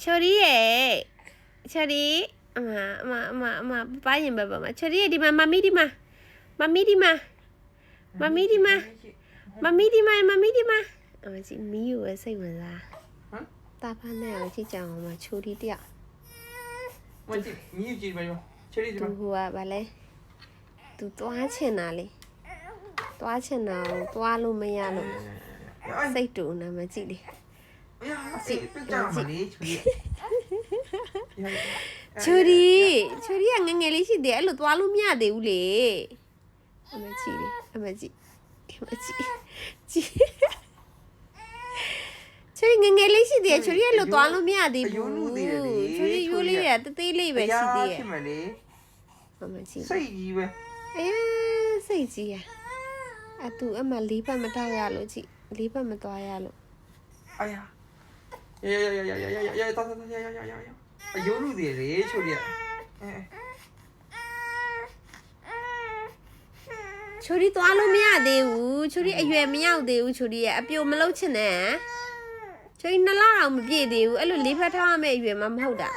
ချိုရီရဲ့ချိုရီအမပါရင်ဘာမချိုရီရဲ့ဒီမှာမမီဒီမှာမမီဒီမှာမမီဒီမှာမမီဒီမှာမမီဒီမှာအမကြီးမီးကိုစိတ်ဝင်စားဟမ်တာဖာနဲ့ကြည့်ကြအောင်မချိုရီတယောက်မကြည့်မီးကြည့်ပါရောချိုရီဒီမှာသူကဘာလဲသူသွားချင်တာလေသွားချင်တာကိုသွားလို့မရလို့စိတ်တူနေမကြည့်လေကြည့်ပြကြမှာလေချိုရီကငငယ်လေးရှိသေးအဲ့လိုသွားလို့မရသေးဘူးလေအမကြည့်လေအမကြည့်ကြည့်ချိုရီငငယ်လေးရှိသေးချိုရီအဲ့လိုသွားလို့မရသေးဘူးချိုရီရိုးလေးကတသေးလေးပဲရှိသေးရဲ့ဖြစ်မယ်လေအမကြည့်စိတ်ကြီးပဲစိတ်ကြီးအတူအမလေးပတ်မထားရလို့ကြည့်လေးပတ်မသွားရလို့哎呀，呀，到，有路的嘞，兄弟。ချိုရီသွားလို့မရသေးဘူးချိုရီအရွယ်မရောက်သေးဘူးချိုရီရဲ့အပြိုမလုပ်ချင်နဲ့ချိုရီ2လအောင်မပြည့်သေးဘူးအဲ့လိုလေးဖက်ထားရမယ့်အရွယ်မှမဟုတ်တာ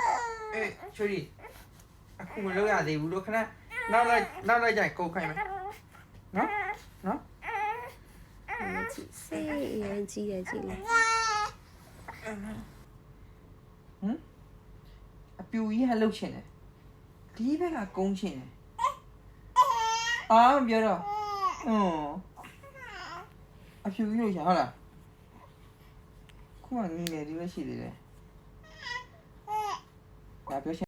兄弟，အခုမလုပ်ရသေးဘူးလို့ခဏနောက်လိုက်ကြိုက်ကိုခိုင်းမယ်နော်စိတ်ရမ်းကြီးတယ်ကြည့်လေအပြူကြီးကလှုပ်ချင်တယ်ဒီဘက်ကကုန်းချင်တယ်အာမပြောတော့အပြူကြီးလို့ရှာဟုတ်လားခုမှငငယ်ဒီပဲရှိသေးတယ်ငါပြော